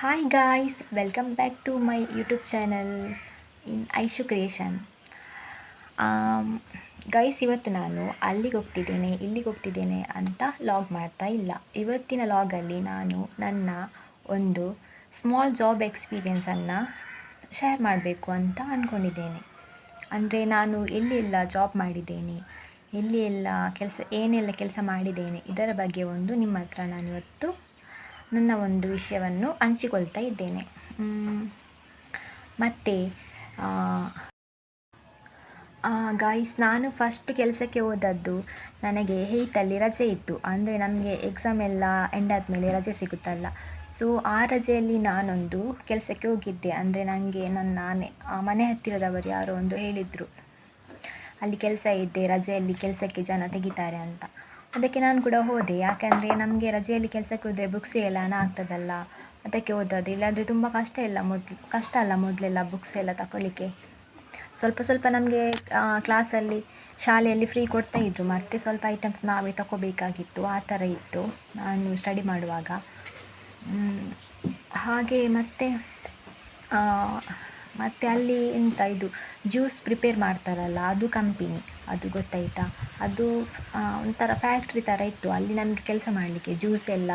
Hi guys, welcome back to my YouTube channel in Aishu creation. Guys, ಇವತ್ತು ನಾನು ಅಲ್ಲಿಗೆ ಹೋಗ್ತಿದ್ದೇನೆ, ಇಲ್ಲಿಗೆ ಹೋಗ್ತಿದ್ದೇನೆ ಅಂತ ಲಾಗ್ ಮಾಡ್ತಾ ಇಲ್ಲ. ಇವತ್ತಿನ ಲಾಗಲ್ಲಿ ನಾನು ನನ್ನ ಒಂದು ಸ್ಮಾಲ್ ಜಾಬ್ ಎಕ್ಸ್ಪೀರಿಯೆನ್ಸನ್ನು ಶೇರ್ ಮಾಡಬೇಕು ಅಂತ ಅಂದ್ಕೊಂಡಿದ್ದೇನೆ. ಅಂದರೆ ನಾನು ಎಲ್ಲಿಯೆಲ್ಲ ಜಾಬ್ ಮಾಡಿದ್ದೇನೆ, ಎಲ್ಲಿ ಎಲ್ಲ ಏನೆಲ್ಲ ಕೆಲಸ ಮಾಡಿದ್ದೇನೆ, ಇದರ ಬಗ್ಗೆ ನಿಮ್ಮ ಹತ್ರ ನಾನು ಇವತ್ತು ನನ್ನ ಒಂದು ವಿಷಯವನ್ನು ಹಂಚಿಕೊಳ್ತಾ ಇದ್ದೇನೆ. ಮತ್ತು ಗಾಯ್ಸ್, ನಾನು ಫಸ್ಟ್ ಕೆಲಸಕ್ಕೆ ಹೋದದ್ದು ನನಗೆ 8th ರಜೆ ಇತ್ತು. ಅಂದರೆ ನಮಗೆ ಎಕ್ಸಾಮ್ ಎಲ್ಲ ಎಂಡ್ ಆದಮೇಲೆ ರಜೆ ಸಿಗುತ್ತಲ್ಲ. ಸೊ ಆ ರಜೆಯಲ್ಲಿ ನಾನೊಂದು ಕೆಲಸಕ್ಕೆ ಹೋಗಿದ್ದೆ. ಅಂದರೆ ನನಗೆ ನನ್ನ ಮನೆ ಹತ್ತಿರದವರು ಯಾರೋ ಒಂದು ಹೇಳಿದರು, ಅಲ್ಲಿ ಕೆಲಸ ಇದೆ, ರಜೆಯಲ್ಲಿ ಕೆಲಸಕ್ಕೆ ಜನ ತೆಗಿತಾರೆ ಅಂತ. ಅದಕ್ಕೆ ನಾನು ಕೂಡ ಹೋದೆ. ಯಾಕೆಂದರೆ ನಮಗೆ ರಜೆಯಲ್ಲಿ ಕೆಲಸಕ್ಕೆ ಹೋದರೆ ಬುಕ್ಸ್ ಎಲ್ಲ ಹಣ ಆಗ್ತದಲ್ಲ, ಅದಕ್ಕೆ ಹೋದದ್ದು. ಇಲ್ಲಾಂದರೆ ತುಂಬ ಕಷ್ಟ ಅಲ್ಲ ಮೊದಲೆಲ್ಲ ಬುಕ್ಸ್ ಎಲ್ಲ ತಗೊಳ್ಳಿಕ್ಕೆ. ಸ್ವಲ್ಪ ನಮಗೆ ಕ್ಲಾಸಲ್ಲಿ ಶಾಲೆಯಲ್ಲಿ ಫ್ರೀ ಕೊಡ್ತಾಯಿದ್ರು, ಮತ್ತು ಸ್ವಲ್ಪ ಐಟಮ್ಸ್ ನಾವೇ ತಗೋಬೇಕಾಗಿತ್ತು. ಆ ಥರ ಇತ್ತು ನಾನು ಸ್ಟಡಿ ಮಾಡುವಾಗ. ಹಾಗೆ ಮತ್ತು ಅಲ್ಲಿ ಇದು ಜ್ಯೂಸ್ ಪ್ರಿಪೇರ್ ಮಾಡ್ತಾರಲ್ಲ, ಅದು ಕಂಪನಿ, ಅದು ಗೊತ್ತಾಯಿತಾ. ಅದು ಒಂಥರ ಫ್ಯಾಕ್ಟ್ರಿ ಥರ ಇತ್ತು. ಅಲ್ಲಿ ನಮಗೆ ಕೆಲಸ ಮಾಡಲಿಕ್ಕೆ, ಜ್ಯೂಸ್ ಎಲ್ಲ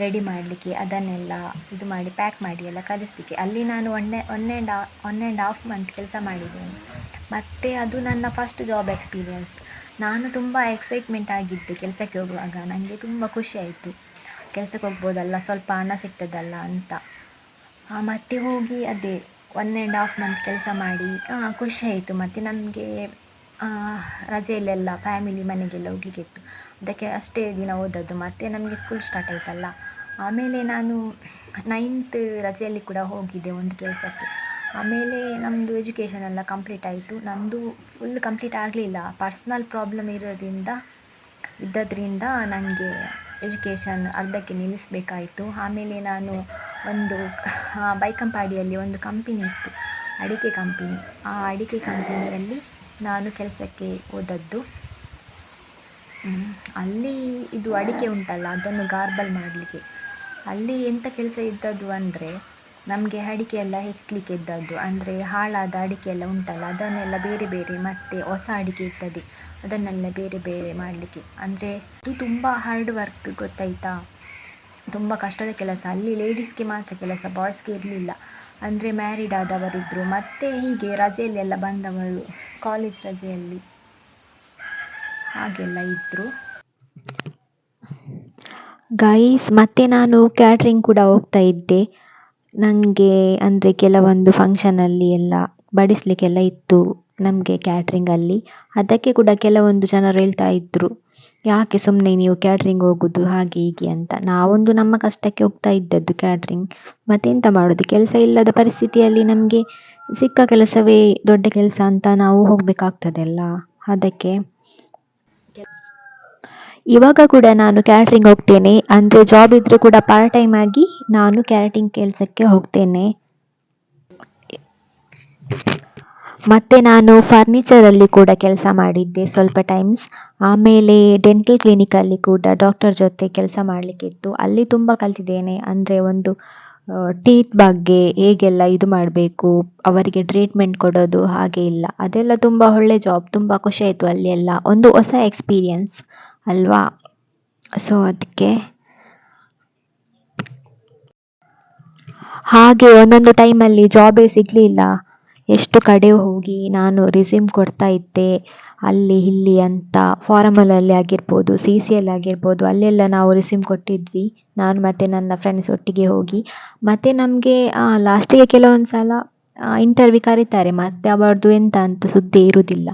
ರೆಡಿ ಮಾಡಲಿಕ್ಕೆ, ಅದನ್ನೆಲ್ಲ ಇದು ಮಾಡಿ ಪ್ಯಾಕ್ ಮಾಡಿ ಎಲ್ಲ ಕಲಿಸಲಿಕ್ಕೆ. ಅಲ್ಲಿ ನಾನು ಒನ್ ಆ್ಯಂಡ್ ಹಾಫ್ ಮಂತ್ ಕೆಲಸ ಮಾಡಿದ್ದೇನೆ. ಮತ್ತು ಅದು ನನ್ನ ಫಸ್ಟ್ ಜಾಬ್ ಎಕ್ಸ್ಪೀರಿಯೆನ್ಸ್. ನಾನು ತುಂಬ ಎಕ್ಸೈಟ್ಮೆಂಟ್ ಆಗಿದ್ದೆ ಕೆಲಸಕ್ಕೆ ಹೋಗುವಾಗ. ನನಗೆ ತುಂಬ ಖುಷಿ ಆಯಿತು, ಕೆಲಸಕ್ಕೆ ಹೋಗ್ಬೋದಲ್ಲ, ಸ್ವಲ್ಪ ಹಣ ಸಿಗ್ತದಲ್ಲ ಅಂತ. ಮತ್ತೆ ಹೋಗಿ ಅದೇ 1.5 ಮಂತ್ ಕೆಲಸ ಮಾಡಿ ಖುಷಿ ಆಯಿತು. ಮತ್ತು ನಮಗೆ ರಜೆಯಲ್ಲೆಲ್ಲ ಫ್ಯಾಮಿಲಿ ಮನೆಗೆಲ್ಲ ಹೋಗಲಿಕ್ಕಿತ್ತು. ಅದಕ್ಕೆ ಅಷ್ಟೇ ದಿನ ಹೋದದ್ದು. ಮತ್ತು ನಮಗೆ ಸ್ಕೂಲ್ ಸ್ಟಾರ್ಟ್ ಆಯಿತಲ್ಲ. ಆಮೇಲೆ ನಾನು 9th ರಜೆಯಲ್ಲಿ ಕೂಡ ಹೋಗಿದ್ದೆ ಒಂದು ಕೆಲಸಕ್ಕೆ. ಆಮೇಲೆ ನಮ್ಮದು ಎಜುಕೇಷನ್ ಎಲ್ಲ ಕಂಪ್ಲೀಟ್ ಆಯಿತು. ನನ್ನದು ಫುಲ್ ಕಂಪ್ಲೀಟ್ ಆಗಲಿಲ್ಲ, ಪರ್ಸ್ನಲ್ ಪ್ರಾಬ್ಲಮ್ ಇದ್ದದ್ರಿಂದ ನನಗೆ ಎಜುಕೇಷನ್ ಅರ್ಧಕ್ಕೆ ನಿಲ್ಲಿಸಬೇಕಾಯಿತು. ಆಮೇಲೆ ನಾನು ಒಂದು ಬೈಕಂಪಾಡಿಯಲ್ಲಿ ಒಂದು ಕಂಪನಿ ಇತ್ತು, ಅಡಿಕೆ ಕಂಪನಿ. ಆ ಅಡಿಕೆ ಕಂಪನಿಯಲ್ಲಿ ನಾನು ಕೆಲಸಕ್ಕೆ ಹೋದದ್ದು. ಅಲ್ಲಿ ಇದು ಅಡಿಕೆ ಉಂಟಲ್ಲ, ಅದನ್ನು ಗಾರ್ಬಲ್ ಮಾಡಲಿಕ್ಕೆ. ಅಲ್ಲಿ ಎಂಥ ಕೆಲಸ ಇದ್ದದ್ದು ಅಂದರೆ, ನಮಗೆ ಅಡಿಕೆ ಎಲ್ಲ ಹೆಕ್ಲಿಕ್ಕೆ ಇದ್ದದ್ದು. ಅಂದರೆ ಹಾಳಾದ ಅಡಿಕೆ ಎಲ್ಲ ಉಂಟಲ್ಲ, ಅದನ್ನೆಲ್ಲ ಬೇರೆ ಮತ್ತು ಹೊಸ ಅಡಿಕೆ ಇರ್ತದೆ, ಅದನ್ನೆಲ್ಲ ಬೇರೆ ಮಾಡಲಿಕ್ಕೆ. ಅಂದರೆ ಅದು ತುಂಬ ಹಾರ್ಡ್ ವರ್ಕ್, ಗೊತ್ತಾಯಿತಾ. ತುಂಬ ಕಷ್ಟದ ಕೆಲಸ. ಅಲ್ಲಿ ಲೇಡೀಸ್ಗೆ ಮಾತ್ರ ಕೆಲಸ, ಬಾಯ್ಸ್ಗೆ ಇರಲಿಲ್ಲ. ಅಂದರೆ ಮ್ಯಾರಿಡ್ ಆದವರಿದ್ದರು, ಮತ್ತು ಹೀಗೆ ರಜೆಯಲ್ಲೆಲ್ಲ ಬಂದವರು, ಕಾಲೇಜ್ ರಜೆಯಲ್ಲಿ ಹಾಗೆಲ್ಲ ಇದ್ದರು. ಗೈಸ್, ಮತ್ತು ನಾನು ಕ್ಯಾಟ್ರಿಂಗ್ ಕೂಡ ಹೋಗ್ತಾ ಇದ್ದೆ. ನನಗೆ ಅಂದರೆ ಕೆಲವೊಂದು ಫಂಕ್ಷನಲ್ಲಿ ಎಲ್ಲ ಬಡಿಸಲಿಕ್ಕೆಲ್ಲ ಇತ್ತು ನಮಗೆ ಕ್ಯಾಟ್ರಿಂಗಲ್ಲಿ. ಅದಕ್ಕೆ ಕೂಡ ಕೆಲವೊಂದು ಜನರು ಹೇಳ್ತಾ ಇದ್ದರು, ಯಾಕೆ ಸುಮ್ಮನೆ ನೀವು ಕ್ಯಾಟ್ರಿಂಗ್ ಹೋಗೋದು ಹಾಗೆ ಹೀಗೆ ಅಂತ. ನಾವೊಂದು ನಮ್ಮ ಕಷ್ಟಕ್ಕೆ ಹೋಗ್ತಾ ಇದ್ದದ್ದು ಕ್ಯಾಟ್ರಿಂಗ್. ಮತ್ತೆಂತ ಮಾಡೋದು, ಕೆಲಸ ಇಲ್ಲದ ಪರಿಸ್ಥಿತಿಯಲ್ಲಿ ನಮಗೆ ಸಿಕ್ಕ ಕೆಲಸವೇ ದೊಡ್ಡ ಕೆಲಸ ಅಂತ ನಾವು ಹೋಗಬೇಕಾಗ್ತದಲ್ಲ. ಅದಕ್ಕೆ ಇವಾಗ ಕೂಡ ನಾನು ಕ್ಯಾಟ್ರಿಂಗ್ ಹೋಗ್ತೇನೆ. ಅಂದರೆ ಜಾಬ್ ಇದ್ದರೂ ಕೂಡ ಪಾರ್ಟ್ ಟೈಮ್ ಆಗಿ ನಾನು ಕ್ಯಾಟ್ರಿಂಗ್ ಕೆಲಸಕ್ಕೆ ಹೋಗ್ತೇನೆ. ಮತ್ತು ನಾನು ಫರ್ನಿಚರಲ್ಲಿ ಕೂಡ ಕೆಲಸ ಮಾಡಿದ್ದೆ ಸ್ವಲ್ಪ ಟೈಮ್ಸ್. ಆಮೇಲೆ ಡೆಂಟಲ್ ಕ್ಲಿನಿಕಲ್ಲಿ ಕೂಡ ಡಾಕ್ಟರ್ ಜೊತೆ ಕೆಲಸ ಮಾಡಲಿಕ್ಕಿತ್ತು. ಅಲ್ಲಿ ತುಂಬ ಕಲ್ತಿದ್ದೇನೆ. ಅಂದರೆ ಒಂದು ಟೀತ್ ಬಗ್ಗೆ ಹೇಗೆಲ್ಲ ಇದು ಮಾಡಬೇಕು, ಅವರಿಗೆ ಟ್ರೀಟ್ಮೆಂಟ್ ಕೊಡೋದು ಹಾಗೆ ಇಲ್ಲ, ಅದೆಲ್ಲ ತುಂಬ ಒಳ್ಳೆ ಜಾಬ್. ತುಂಬ ಖುಷಿ ಆಯಿತು ಅಲ್ಲಿ ಎಲ್ಲ, ಒಂದು ಹೊಸ ಎಕ್ಸ್ಪೀರಿಯನ್ಸ್ ಅಲ್ವಾ. ಸೊ ಅದಕ್ಕೆ ಹಾಗೆ ಒಂದೊಂದು ಟೈಮಲ್ಲಿ ಜಾಬೇ ಸಿಗಲಿಲ್ಲ. ಎಷ್ಟು ಕಡೆ ಹೋಗಿ ನಾನು ರಿಸ್ಯೂಮ್ ಕೊಡ್ತಾ ಇದ್ದೆ, ಅಲ್ಲಿ ಇಲ್ಲಿ ಅಂತ. ಫಾರ್ಮಲಲ್ಲಿ ಆಗಿರ್ಬೋದು, CCಯಲ್ಲಿ ಆಗಿರ್ಬೋದು, ಅಲ್ಲೆಲ್ಲ ನಾವು ರಿಸ್ಯೂಮ್ ಕೊಟ್ಟಿದ್ವಿ, ನಾನು ಮತ್ತು ನನ್ನ ಫ್ರೆಂಡ್ಸ್ ಒಟ್ಟಿಗೆ ಹೋಗಿ. ಮತ್ತು ನಮಗೆ ಲಾಸ್ಟಿಗೆ ಕೆಲವೊಂದು ಸಲ ಇಂಟರ್ವ್ಯೂ ಕರೀತಾರೆ, ಮತ್ತು ಅವರದ್ದು ಎಂತ ಅಂತ ಸುದ್ದಿ ಇರುವುದಿಲ್ಲ.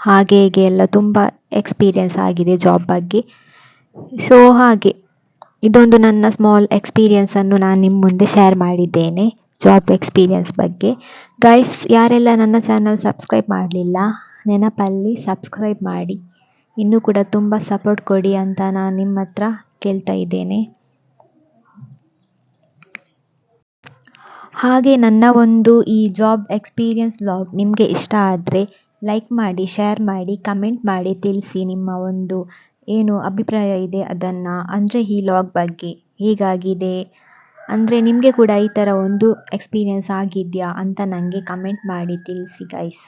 ಹಾಗೆ ಹೀಗೆ ಎಲ್ಲ ತುಂಬ ಎಕ್ಸ್ಪೀರಿಯನ್ಸ್ ಆಗಿದೆ ಜಾಬ್ ಬಗ್ಗೆ. ಸೊ ಹಾಗೆ ಇದೊಂದು ನನ್ನ ಸ್ಮಾಲ್ ಎಕ್ಸ್ಪೀರಿಯನ್ಸನ್ನು ನಾನು ನಿಮ್ಮ ಮುಂದೆ ಶೇರ್ ಮಾಡಿದ್ದೇನೆ, ಜಾಬ್ ಎಕ್ಸ್ಪೀರಿಯನ್ಸ್ ಬಗ್ಗೆ. ಗೈಸ್, ಯಾರೆಲ್ಲ ನನ್ನ ಚಾನಲ್ ಸಬ್ಸ್ಕ್ರೈಬ್ ಮಾಡಲಿಲ್ಲ, ನೆನಪಲ್ಲಿ ಸಬ್ಸ್ಕ್ರೈಬ್ ಮಾಡಿ. ಇನ್ನೂ ಕೂಡ ತುಂಬ ಸಪೋರ್ಟ್ ಕೊಡಿ ಅಂತ ನಾನು ನಿಮ್ಮ ಹತ್ರ ಕೇಳ್ತಾ ಇದ್ದೇನೆ. ಹಾಗೆ ನನ್ನ ಒಂದು ಈ ಜಾಬ್ ಎಕ್ಸ್ಪೀರಿಯನ್ಸ್ ವ್ಲಾಗ್ ನಿಮಗೆ ಇಷ್ಟ ಆದರೆ ಲೈಕ್ ಮಾಡಿ, ಶೇರ್ ಮಾಡಿ, ಕಮೆಂಟ್ ಮಾಡಿ ತಿಳಿಸಿ ನಿಮ್ಮ ಒಂದು ಏನು ಅಭಿಪ್ರಾಯ ಇದೆ ಅದನ್ನು. ಅಂದರೆ ಈ ವ್ಲಾಗ್ ಬಗ್ಗೆ ಹೇಗಾಗಿದೆ ಅಂದರೆ ನಿಮಗೆ ಕೂಡ ಈ ಥರ ಒಂದು ಎಕ್ಸ್ಪೀರಿಯನ್ಸ್ ಆಗಿದೆಯಾ ಅಂತ ನನಗೆ ಕಮೆಂಟ್ ಮಾಡಿ ತಿಳಿಸಿ ಗೈಸ್.